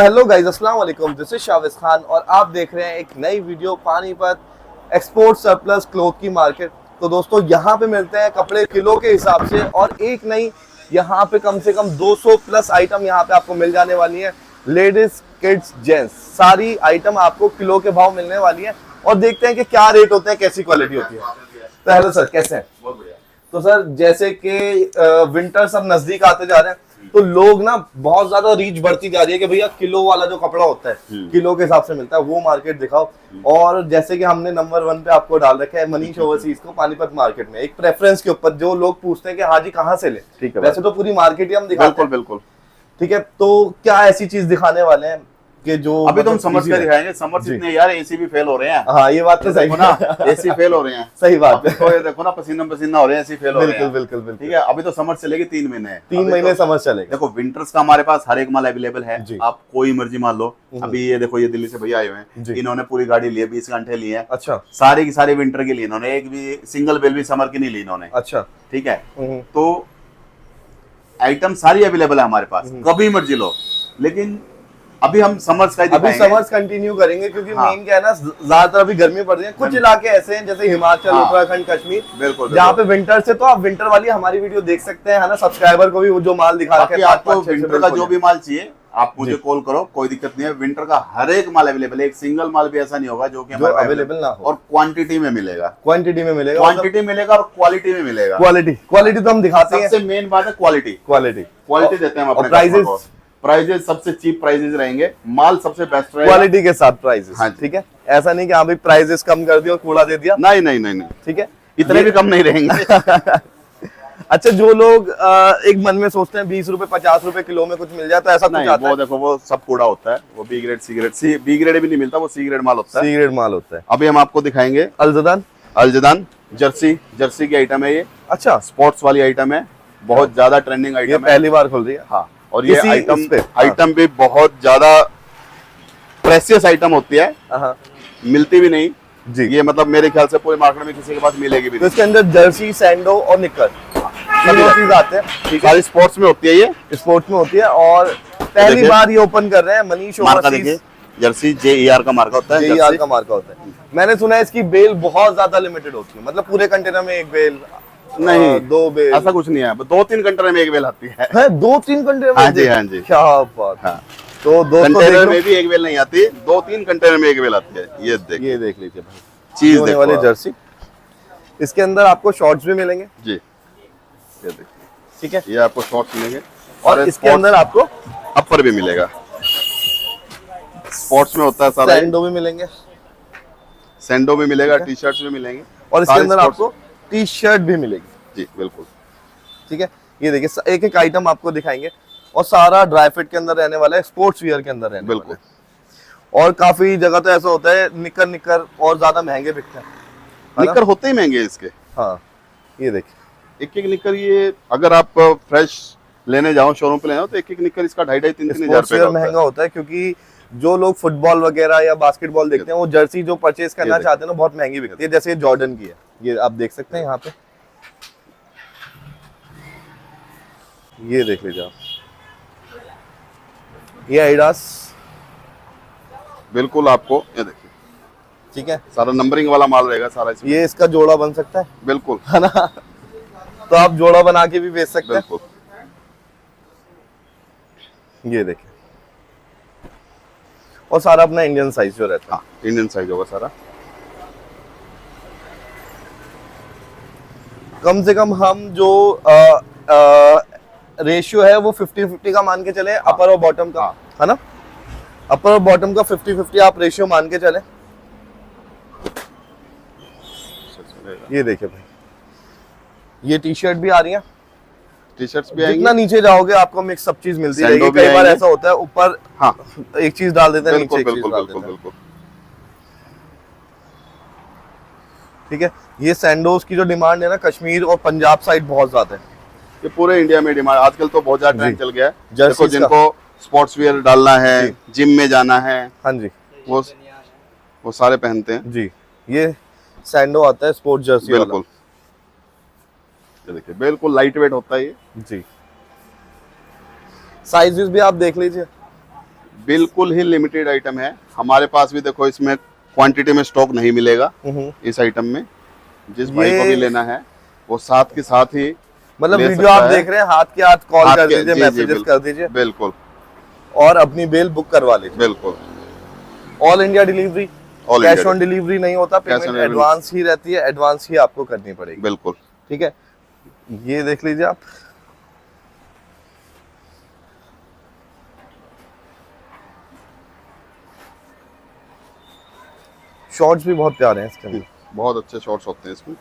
Hello guys, अस्सलाम वालेकुम। This is शाविज Khan और आप देख रहे हैं एक नई video Panipat export surplus cloth की मार्केट। तो दोस्तों, यहाँ पे मिलते हैं कपड़े किलो के हिसाब से और एक नहीं, यहाँ पे कम से कम 200 प्लस आइटम यहाँ पे आपको मिल जाने वाली है। लेडीज, किड्स, जेंट्स, सारी आइटम आपको किलो के भाव मिलने वाली है। और देखते हैं कि क्या रेट होते हैं, कैसी क्वालिटी होती है। तो हेलो सर, कैसे हैं? बहुत बढ़िया। तो सर, जैसे कि विंटर सब नजदीक आते जा रहे हैं, तो लोग ना बहुत ज्यादा रीच बढ़ती जा रही है कि भैया किलो वाला जो कपड़ा होता है किलो के हिसाब से मिलता है, वो मार्केट दिखाओ। और जैसे कि हमने नंबर 1 पे आपको डाल रखा है मनीष ओवरसीज को पानीपत मार्केट में, एक प्रेफरेंस के ऊपर। जो लोग पूछते हैं कि हाँ जी कहाँ से ले, ठीक है, वैसे तो पूरी मार्केट ही हम दिखाते हैं। बिल्कुल। ठीक है, तो क्या ऐसी चीज दिखाने वाले हैं कि जो अभी तो हम समर्स का दिखाएंगे। समर्स इतने यार एसी भी फेल हो रहे हैं। हाँ, ये बात तो सही ना, एसी फेल हो रहे हैं। सही बात है। तो ये देखो ना, पसीना पसीना हो रहे हैं, एसी फेल हो रहे हैं। बिल्कुल। ठीक है, अभी तो समर चलेगी 3 महीने। 3 महीने समझ चलेगा। देखो, विंटर्स का हमारे पास हर एक माल अवेलेबल है, जी। आप कोई मर्जी माल लो। अभी ये देखो, ये दिल्ली से भैया आए हुए हैं, इन्होंने पूरी गाड़ी ली है, 20 घंटे लिए हैं। अच्छा। सारे की सारे विंटर के लिए इन्होंने एक भी सिंगल बेल भी समर की नहीं ली इन्होंने। अच्छा। ठीक है, तो आइटम सारी अवेलेबल है हमारे पास, कभी मर्जी लो। लेकिन अभी हम समर्स का ही अभी दिखाएंगे। समर्स कंटिन्यू करेंगे क्योंकि हाँ। मेन क्या है ना, ज्यादातर अभी गर्मी पड़ रही है। कुछ इलाके ऐसे हैं जैसे हिमाचल, हाँ। उत्तराखंड, कश्मीर, बिल्कुल जहाँ पे विंटर से, तो आप विंटर वाली हमारी वीडियो देख सकते हैं, है ना। सब्सक्राइबर को भी वो जो माल दिखा रखे हैं, आपको विंटर का जो भी माल चाहिए आप मुझे कॉल करो, कोई दिक्कत नहीं है। विंटर का हर एक माल अवेलेबल है, एक सिंगल माल भी ऐसा नहीं होगा जो कि हमारे अवेलेबल ना हो। और क्वांटिटी में मिलेगा। क्वांटिटी में मिलेगा, क्वांटिटी मिलेगा और क्वालिटी में मिलेगा। क्वालिटी तो हम दिखाते हैं। सबसे मेन बात है क्वालिटी देते हैं हम अपने कस्टमर को। प्राइजेस सबसे चीप प्राइजेस रहेंगे, माल सबसे बेस्ट रहेगा क्वालिटी के साथ प्राइजेस। हाँ, ठीक है, ऐसा नहीं कि हाँ भाई प्राइजेस कम कर दिया और कूड़ा दे दिया। नहीं। ठीक है, इतने भी कम नहीं रहेंगे। अच्छा, जो लोग एक मन में सोचते हैं 20 रुपए 50 रुपए किलो में कुछ मिल जाए, तो ऐसा कुछ आता है? वो देखो, वो सब कूड़ा होता है। वो B grade, C grade, B grade भी नहीं मिलता, वो सी ग्रेड माल होता है। सी ग्रेड माल होता है। अभी हम आपको दिखाएंगे अल्जदान जर्सी की आइटम है ये। अच्छा, स्पोर्ट्स वाली आइटम है, बहुत ज्यादा ट्रेंडिंग आइटम है, पहली बार खुल रही है। हाँ, और ये हाँ। आइटम भी बहुत ज्यादा प्रेशियस आइटम होती है, मिलती भी नहीं जी। ये मतलब मेरे ख्याल से पूरे मार्केट में किसी के पास मिलेगी भी तो नहीं। इसके अंदर जर्सी, सैंडो और निक्कर तीनों चीज आते हैं। सारी स्पोर्ट्स में होती है, ये स्पोर्ट्स में होती है। और पहली बार ये ओपन कर रहे हैं मनीष मार्का। देखिए, जर्सी JER का मार्का होता है, JER का मार्का होता है। मैंने सुना है इसकी बेल बहुत ज्यादा लिमिटेड होती है, मतलब पूरे कंटेनर में एक बेल नहीं, 2 बेल, ऐसा कुछ नहीं है। 2-3 कंटेनर में एक बेल आती है। 2-3 कंटेनर में? हाँ जी। क्या बात। हाँ। तो कंटेनर में भी एक बेल नहीं आती, 2-3 कंटेनर में एक बेल आती है। ये देख लीजिए भाई, चीज देखो वाली जर्सी। इसके अंदर आपको शॉर्ट्स भी मिलेंगे जी, ये देखिए। ठीक है, ये आपको शॉर्ट्स मिलेंगे और इसके अंदर आपको अपर भी मिलेगा। स्पोर्ट्स में होता है सारा। सैंडो भी मिलेंगे, सैंडो भी मिलेगा, टी शर्ट्स भी मिलेंगे, और इसके अंदर आपको टी शर्ट भी मिलेगी। जी बिल्कुल। ठीक है, ये देखिए, एक एक आइटम आपको दिखाएंगे और सारा ड्राई फिट के अंदर रहने वाला है, स्पोर्ट्स वियर के अंदर रहने बिल्कुल। वाला है। और काफी जगह तो ऐसा होता है निक्कर और ज्यादा महंगे बिकते हैं। निक्कर होते ही महंगे इसके। हाँ, ये देखिए, एक निक्कर, ये अगर आप फ्रेश लेने जाओ, शोरूम पे लेने जाओ, तो एक निक्कर इसका 2,500-3,000 रुपए महंगा होता है। क्योंकि जो लोग फुटबॉल वगैरह या बास्केटबॉल देखते हैं, वो जर्सी जो परचेज करना चाहते हैं ना, बहुत महंगी बिकती है। जैसे जॉर्डन की है, ये आप देख सकते हैं यहाँ पे, ये देख लीजिए आप, ये एडिडास। बिल्कुल, आपको ये देखिए, ठीक है, सारा नंबरिंग वाला माल रहेगा सारा इसमें। ये इसका जोड़ा बन सकता है, बिल्कुल, है ना। तो आप जोड़ा बना के भी बेच सकते हैं। बिल्कुल। ये देखिए, और सारा अपना इंडियन साइज जो रहता है। हाँ, इंडियन साइज होगा सारा। कम से कम हम जो रेशियो है वो 50-50 का मान के चले, अपर और बॉटम का, है ना। अपर और बॉटम का 50-50 आप रेशियो मान के चले। ये देखिए भाई, ये टी शर्ट भी आ रही है, टी शर्ट्स भी आएंगी। जितना नीचे जाओगे आपको मिक्स सब चीज मिलती रहेगी। कई बार ऐसा होता है ऊपर हाँ एक चीज डाल देते हैं, नीचे एक चीज बिल्कुल डाल बिल्कुल देते हैं। बिल्कुल। ठीक है, ये सैंडोज की जो डिमांड है ना, कश्मीर और पंजाब साइड बहुत ज्यादा है। ये पूरे इंडिया में डिमांड आजकल तो बहुत ज्यादा ट्रेंड चल गया है। जर्सीज देखो, जिनको स्पोर्ट्स वियर डालना है, जिम में जाना है, हाँ जी, वो सारे पहनते हैं जी। ये सैंडो आता है स्पोर्ट जर्सी वाला। बिल्कुल, ये देखिए, बिल्कुल लाइट वेट होता है ये जी। साइजेस भी आप देख लीजिए, बिल्कुल ही लिमिटेड आइटम है हमारे पास भी। देखो इसमें क्वांटिटी में स्टॉक नहीं मिलेगा इस आइटम में। जिस भाई को भी लेना है वो साथ के साथ ही मतलब ले वीडियो सकता आप है। देख रहे हैं, हाथ के हाथ कॉल हाथ कर के- दीजिए, जी, जी, मैसेजेस बिल्कुल, कर दीजिए बिल्कुल और अपनी बेल बुक करवा लीजिए। बिल्कुल। All India delivery, all cash India on delivery नहीं होता, Cash on payment delivery। Advance ही रहती है, एडवांस ही आपको करनी पड़ेगी। बिल्कुल। ठीक है, ये देख लीजिए आप। शॉर्ट्स भी बहुत प्यारे हैं इसके अंदर। बहुत अच्छे शॉट्स होते हैं इसमें।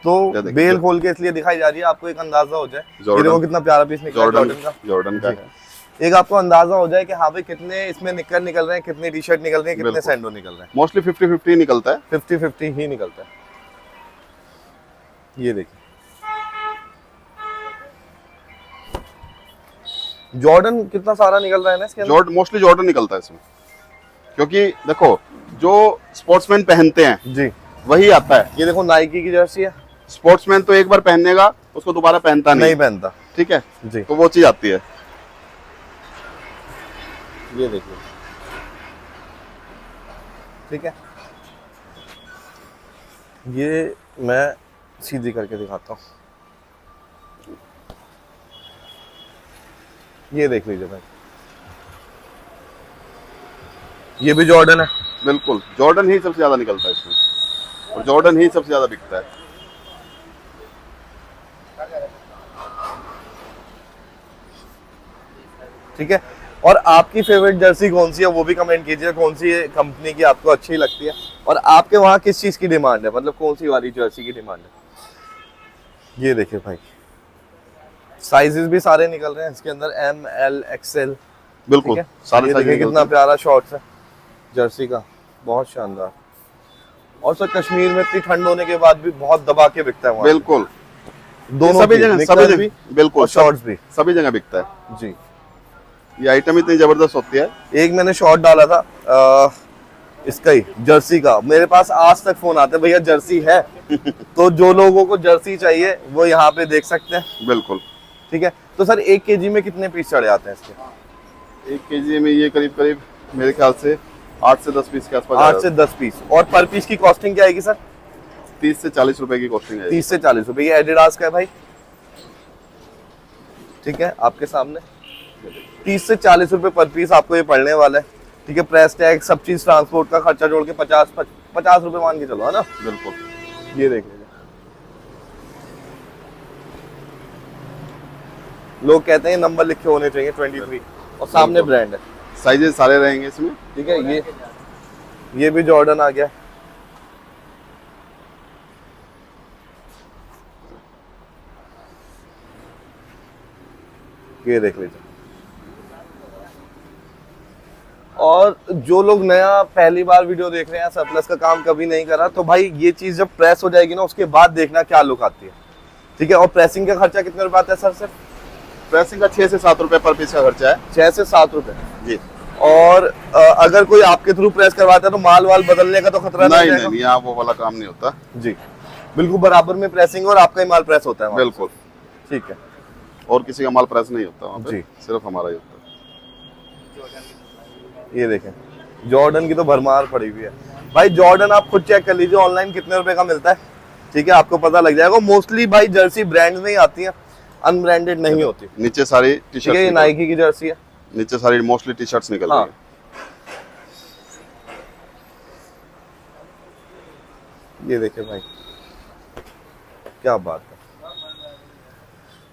तो ये देखिए, बेल खोल के इसलिए दिखाई जा रही है आपको एक अंदाजा हो जाए। ये जॉर्डन। देखो कितना प्यारा पीस निकला है जॉर्डन का। जॉर्डन का जी। है। एक आपको अंदाजा हो जाए कि हाँ भाई कितने इसमें निक्कर निकल रहे हैं, कितने टी शर्ट निकल रहे हैं, कितने बिल्कुल। सैंडो निकल रहे हैं। मोस्टली 50-50 निकलता है। 50-50 ही निकलता है। ये देखिए जॉर्डन कितना सारा निकल रहा है ना इसके अंदर। मोस्टली जॉर्डन निकलता है इसमें, क्योंकि देखो जो स्पोर्ट्समैन पहनते हैं जी, वही आता है। ये देखो नाइकी की जर्सी है, स्पोर्ट्समैन तो एक बार पहनेगा उसको दोबारा पहनता नहीं नहीं, पहनता। ठीक है, जी, तो वो चीज आती है। ये देखिए, ठीक है, ये मैं सीधी करके दिखाता हूँ। ये देख लीजिए भाई, ये भी जॉर्डन है। बिल्कुल जॉर्डन ही सबसे ज्यादा निकलता है इसमें, और जॉर्डन ही सबसे ज्यादा बिकता है। ठीक है, और आपकी फेवरेट जर्सी कौन सी है वो भी कमेंट कीजिए, कौन सी कंपनी की आपको अच्छी लगती है और आपके वहाँ किस चीज़ की डिमांड है, मतलब कौन सी वाली जर्सी की डिमांड है। ये देखिए भाई, साइजेस भी सारे निकल रहे हैं इसके अंदर, एम एल एक्सएल। बिल्कुल ठीक है, सारे ये साइज देखिए निकलते कितना हैं। प्यारा शॉर्ट्स है जर्सी का, बहुत शानदार। और सर कश्मीर में इतनी ठंड होने के बाद भी बहुत दबा के बिकता है वहाँ पे। बिल्कुल दोनों सभी की, जगह निक्कर भी बिल्कुल और शॉर्ट्स भी। सभी जगह बिकता है। जी, ये आइटम इतनी जबरदस्त होती है। एक मैंने शॉर्ट डाला था इसका ही, जर्सी का। मेरे पास आज तक फोन आते हैं, भैया जर्सी है। तो जो लोगों को जर्सी चाहिए वो यहाँ पे देख सकते हैं। बिल्कुल। ठीक है, तो सर 1 केजी में कितने पीस चढ़े आते हैं इसके। 1 केजी में ये करीब करीब मेरे ख्याल से 8 से 10 पीस के आसपास 8 से 10 पीस। और पर पीस की कॉस्टिंग क्या आएगी सर। 30 से 40 रुपए की कॉस्टिंग है। 30 से 40 रुपए। ये एडिडास का है भाई, ठीक है, आपके सामने 30 से 40 रुपए पर पीस आपको ये पड़ने वाला है। ठीक है, प्रेस टैग सब चीज, ट्रांसपोर्ट का खर्चा जोड़ के 50 रुपए मान के चलो, है ना। बिल्कुल। ये देख लीजिए, लोग कहते हैं नंबर लिखे होने चाहिए 23 और सामने ब्रांड है। साइजेस सारे रहेंगे इसमें। ठीक है, ये भी जॉर्डन आ गया। ये देख लीजिए। और जो लोग नया पहली बार वीडियो देख रहे हैं, सरप्लस का काम कभी नहीं करा, तो भाई ये चीज जब प्रेस हो जाएगी ना उसके बाद देखना क्या लुक आती है। ठीक है, और प्रेसिंग का खर्चा कितने रुपए आता है सर। सिर्फ प्रेसिंग का 6 से 7 रुपए पर पीस का खर्चा है। 6 से 7 रुपए जी। और अगर कोई आपके थ्रू प्रेस करवाता है तो माल वाल बदलने का तो खतरा नहीं जाएगा? नहीं, यहाँ वो वाला काम नहीं होता। जी, बिल्कुल बराबर में प्रेसिंग और आपका ही माल प्रेस होता है वहाँ। बिल्कुल। ठीक है, और किसी का माल प्रेस नहीं होता वहाँ पे, जी। सिर्फ हमारा ही होता है। ये देखें, जॉर्डन की तो भरमार पड़ी हुई है भाई। जॉर्डन आप खुद चेक कर लीजिए ऑनलाइन कितने रुपए का मिलता है। ठीक है, आपको पता लग जाएगा। मोस्टली भाई जर्सी ब्रांड में ही आती है, अनब्रांडेड नहीं होती। नीचे सारी टी ठीक है, ये शर्ट, नाइकी की जर्सी है। नीचे सारी मोस्टली टी शर्ट्स निकल हाँ। रही है। ये देखिए भाई, क्या बात है।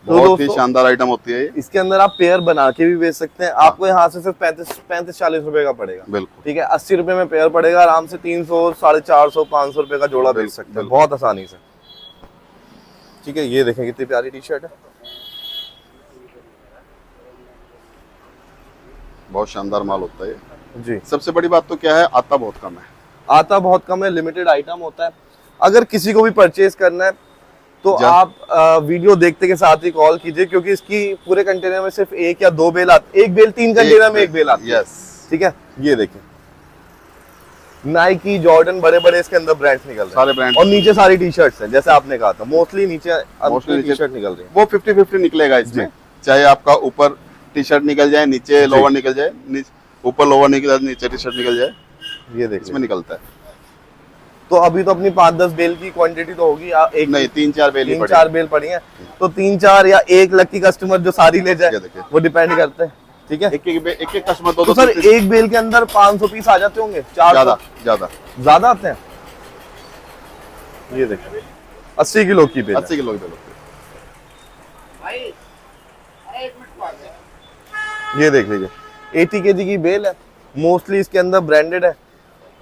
तो बहुत ही दोस्तों, शानदार आइटम होती है ये। इसके अंदर आप पेयर बना के भी बेच सकते हैं। आपको यहाँ से सिर्फ 35-40 रुपए का पड़ेगा। बिल्कुल। ठीक है, 80 रुपए में पेयर पड़ेगा, आराम से 300, 450, 500 रुपए का जोड़ा बेच बिल्कुल, सकते हैं बिल्कुल। बहुत आसानी से। ठीक है, ये देखें कितनी प्यारी टी शर्ट है। बहुत शानदार माल होता है ये। जी, सबसे बड़ी बात तो क्या है, आता बहुत कम है। आता बहुत कम है, लिमिटेड आइटम होता है। अगर किसी को भी परचेज करना है तो आप वीडियो देखते के साथ ही कॉल कीजिए, क्योंकि इसकी पूरे कंटेनर में सिर्फ 1 या 2 बेल आती, 1 बेल 3 कंटेनर में 1 बेल आती है। यस। ठीक है, ये देखिए नाइकी, जॉर्डन, बड़े बड़े इसके अंदर ब्रांड्स निकल रहे हैं सारे ब्रांड। और नीचे सारी टी शर्ट्स हैं, जैसे आपने कहा था मोस्टली नीचे टी शर्ट निकल रही है। वो 50-50 निकलेगा इसमें, चाहे आपका ऊपर टी शर्ट निकल जाए, नीचे लोअर निकल जाए, ऊपर लोअर निकल जाए, नीचे टी शर्ट निकल जाए, ये देखिए इसमें निकलता है। तो अभी तो अपनी 5-10 बेल की क्वांटिटी तो होगी, एक नहीं 3-4 बेल ही 3-4 बेल पड़ी हैं, तो 3-4 या 1 लकी कस्टमर जो सारी ले जाए वो डिपेंड करते हैं। ठीक है, एक कस्टमर तो सर एक बेल के अंदर 500 पीस आ जाते होंगे, 400 ज्यादा आते हैं। ये देखिए 80 किलो की बेल, 80 किलो की बेल। ये देख लीजिए 80 kg की बेल है, मोस्टली इसके अंदर ब्रांडेड है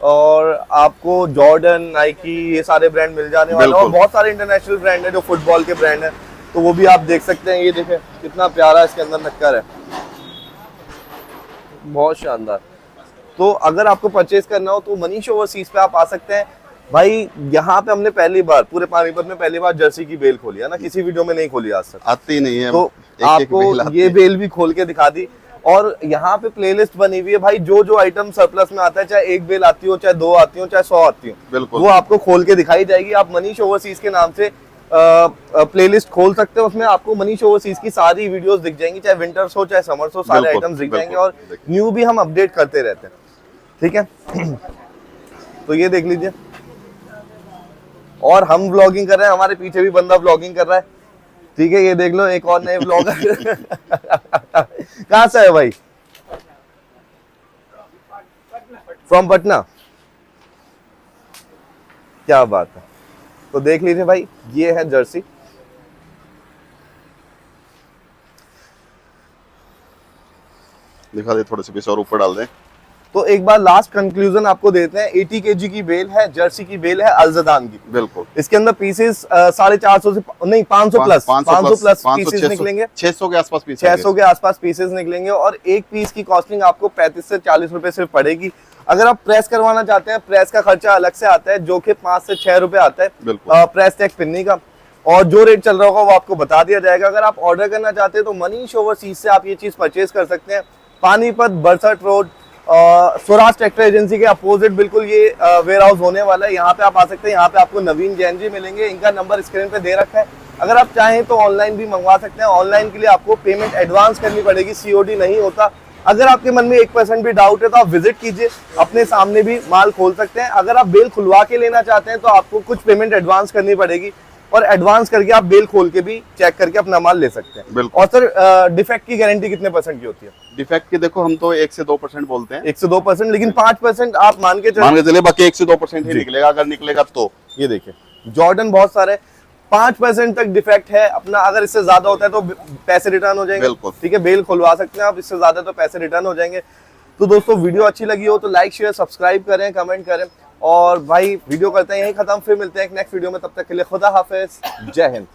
और आपको जॉर्डन, नाइकी ये सारे ब्रांड मिल जाने वाले हैं और बहुत सारे इंटरनेशनल ब्रांड है जो फुटबॉल के ब्रांड है, तो वो भी आप देख सकते हैं। ये देखें कितना प्यारा इसके अंदर नक्कर है, बहुत शानदार। तो अगर आपको परचेज करना हो तो मनीष ओवरसीज पे आप आ सकते हैं भाई। यहाँ पे हमने पहली बार पूरे पानीपत में पहली बार जर्सी की बेल खोली है ना, किसी वीडियो में नहीं खोली आज तक, आती नहीं है, तो आपको ये बेल भी खोल के दिखा दी। और यहाँ पे प्लेलिस्ट बनी हुई है भाई, जो जो आइटम सरप्लस में आता है, चाहे 1 बेल आती हो, चाहे 2 आती हो, चाहे 100 आती हो, बिल्कुल वो आपको खोल के दिखाई जाएगी। आप मनीष ओवरसीज के नाम से प्लेलिस्ट खोल सकते हो, उसमें आपको मनीष ओवरसीज की सारी वीडियोस दिख जाएंगी, चाहे विंटर्स हो चाहे समर्स हो, सारे आइटम्स दिख जाएंगे और न्यू भी हम अपडेट करते रहते हैं। ठीक है तो ये देख लीजिए, और हम व्लॉगिंग कर रहे हैं, हमारे पीछे भी बंदा व्लॉगिंग कर रहा है। ठीक है, ये देख लो एक और नए व्लॉगर कहाँ से है भाई? फ्रॉम पटना, क्या बात है। तो देख लीजिए भाई, ये है जर्सी। दिखा दे, थोड़े से पीस और ऊपर डाल दें। तो एक बार लास्ट कंक्लूजन आपको देते हैं। 80 kg की बेल है, जर्सी की बेल है अल्जदान की, बिल्कुल। इसके अंदर पीसेस 450 से नहीं 500 प्लस पीसेस निकलेंगे, 600 के आसपास पीस, 600 के आसपास पीसेस निकलेंगे और एक पीस की कॉस्टिंग आपको 35 से 40 रुपए सिर्फ पड़ेगी। अगर आप प्रेस करवाना चाहते हैं, प्रेस का खर्चा अलग से आता है जो कि 5 से 6 रुपए आता है प्रेस टैग पिन्नी का, और जो रेट चल रहा होगा वो आपको बता दिया जाएगा। अगर आप ऑर्डर करना चाहते हैं तो मनीष ओवरसीज से आप ये चीज परचेज कर सकते हैं। Panipat Barsat road Swaraj tractor agency के अपोजिट बिल्कुल ये वेयर हाउस होने वाला है, यहाँ पे आप आ सकते हैं। यहाँ पे आपको नवीन जैन जी मिलेंगे, इनका नंबर स्क्रीन पे दे रखा है। अगर आप चाहें तो ऑनलाइन भी मंगवा सकते हैं। ऑनलाइन के लिए आपको पेमेंट एडवांस करनी पड़ेगी, सीओडी नहीं होता। अगर आपके मन में 1% भी डाउट है तो आप विजिट कीजिए, अपने सामने भी माल खोल सकते हैं। अगर आप बेल खुलवा के लेना चाहते हैं तो आपको कुछ पेमेंट एडवांस करनी पड़ेगी और एडवांस करके आप बेल खोल के भी चेक करके अपना माल ले सकते हैं। और सर डिफेक्ट की गारंटी कितने % की होती है? डिफेक्ट की देखो हम तो 1 से 2% बोलते हैं, 1 से 2%, लेकिन 5% आप मान के चले, बाकी 1 से 2% ही निकलेगा अगर निकलेगा तो। ये देखिए जॉर्डन बहुत सारे 5% तक डिफेक्ट है अपना, अगर इससे ज्यादा होता है तो पैसे रिटर्न हो जाएंगे। ठीक है, बेल खुलवा सकते हैं आप, इससे ज्यादा तो पैसे रिटर्न हो जाएंगे। तो दोस्तों वीडियो अच्छी लगी हो तो लाइक शेयर सब्सक्राइब करें, कमेंट करें और भाई वीडियो करते हैं यही खत्म, फिर मिलते हैं एक नेक्स्ट वीडियो में। तब तक के लिए खुदा हाफिज, जय हिंद।